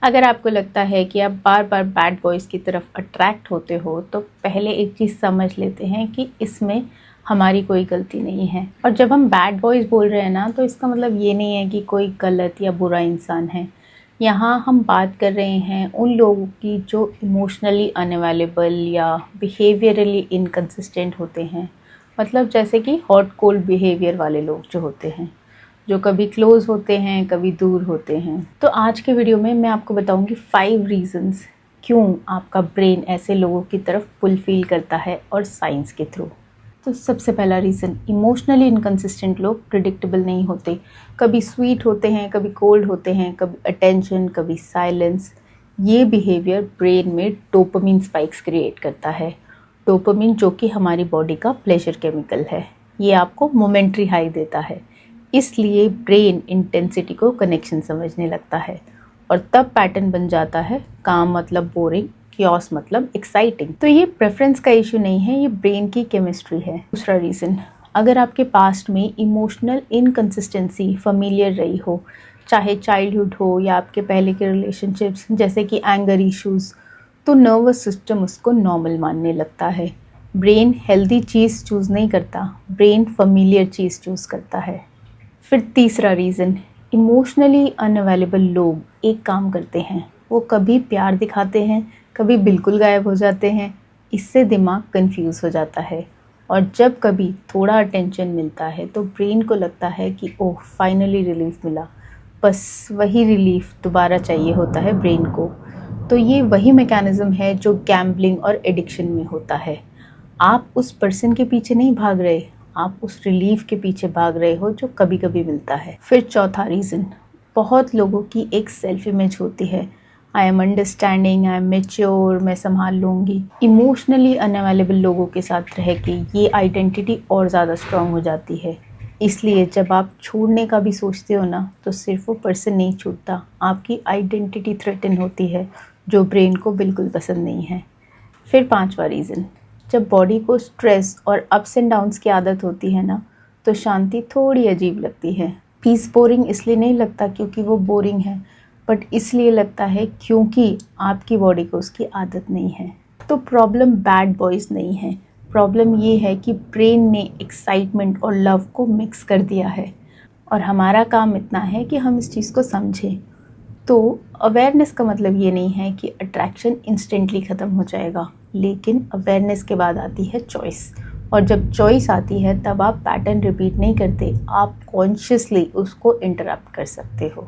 अगर आपको लगता है कि आप बार बार बैड बॉयज़ की तरफ अट्रैक्ट होते हो तो पहले एक चीज़ समझ लेते हैं कि इसमें हमारी कोई गलती नहीं है। और जब हम बैड बॉयज़ बोल रहे हैं ना, तो इसका मतलब ये नहीं है कि कोई गलत या बुरा इंसान है। यहाँ हम बात कर रहे हैं उन लोगों की जो इमोशनली अनअवेलेबल या बिहेवियरली इनकंसिस्टेंट होते हैं। मतलब जैसे कि हॉट कोल्ड बिहेवियर वाले लोग जो होते हैं, जो कभी क्लोज होते हैं कभी दूर होते हैं। तो आज के वीडियो में मैं आपको बताऊंगी 5 रीजंस क्यों आपका ब्रेन ऐसे लोगों की तरफ पुल फील करता है और साइंस के थ्रू। तो सबसे पहला रीज़न, इमोशनली इनकंसिस्टेंट लोग प्रिडिक्टेबल नहीं होते। कभी स्वीट होते हैं, कभी कोल्ड होते हैं, कभी अटेंशन, कभी साइलेंस। ये बिहेवियर ब्रेन में डोपामिन स्पाइक्स क्रिएट करता है। डोपामिन जो कि हमारी बॉडी का प्लेजर केमिकल है, ये आपको मोमेंट्री हाई देता है। इसलिए ब्रेन इंटेंसिटी को कनेक्शन समझने लगता है और तब पैटर्न बन जाता है काम मतलब बोरिंग, क्योस मतलब एक्साइटिंग। तो ये प्रेफरेंस का इशू नहीं है, ये ब्रेन की केमिस्ट्री है। दूसरा रीज़न, अगर आपके पास्ट में इमोशनल इनकंसिस्टेंसी फैमिलियर रही हो, चाहे चाइल्डहुड हो या आपके पहले के रिलेशनशिप्स जैसे कि एंगर इश्यूज़, तो नर्वस सिस्टम उसको नॉर्मल मानने लगता है। ब्रेन हेल्दी चीज़ चूज़ नहीं करता, ब्रेन फैमिलियर चीज़ चूज़ करता है। फिर तीसरा रीज़न, इमोशनली अनअवेलेबल लोग एक काम करते हैं, वो कभी प्यार दिखाते हैं, कभी बिल्कुल गायब हो जाते हैं। इससे दिमाग कंफ्यूज हो जाता है और जब कभी थोड़ा अटेंशन मिलता है तो ब्रेन को लगता है कि ओह फाइनली रिलीफ मिला। बस वही रिलीफ दोबारा चाहिए होता है ब्रेन को। तो ये वही मैकेनिज्म है जो गैम्बलिंग और एडिक्शन में होता है। आप उस पर्सन के पीछे नहीं भाग रहे, आप उस रिलीफ के पीछे भाग रहे हो जो कभी कभी मिलता है। फिर चौथा रीज़न, बहुत लोगों की एक सेल्फ इमेज होती है, I am understanding, I am mature, मैं संभाल लूँगी। इमोशनली अनअवेलेबल लोगों के साथ रह के ये आइडेंटिटी और ज़्यादा स्ट्रॉन्ग हो जाती है। इसलिए जब आप छोड़ने का भी सोचते हो ना, तो सिर्फ वो पर्सन नहीं छूटता, आपकी आइडेंटिटी थ्रेटन होती है, जो ब्रेन को बिल्कुल पसंद नहीं है। फिर पांचवा रीज़न, जब बॉडी को स्ट्रेस और अप्स एंड डाउन्स की आदत होती है ना, तो शांति थोड़ी अजीब लगती है। पीस बोरिंग इसलिए नहीं लगता क्योंकि वो बोरिंग है, बट इसलिए लगता है क्योंकि आपकी बॉडी को उसकी आदत नहीं है। तो प्रॉब्लम बैड बॉयज़ नहीं है, प्रॉब्लम ये है कि ब्रेन ने एक्साइटमेंट और लव को मिक्स कर दिया है और हमारा काम इतना है कि हम इस चीज़ को समझें। तो अवेयरनेस का मतलब ये नहीं है कि अट्रैक्शन इंस्टेंटली ख़त्म हो जाएगा, लेकिन अवेयरनेस के बाद आती है चॉइस। और जब चॉइस आती है तब आप पैटर्न रिपीट नहीं करते, आप कॉन्शियसली उसको इंटरप्ट कर सकते हो।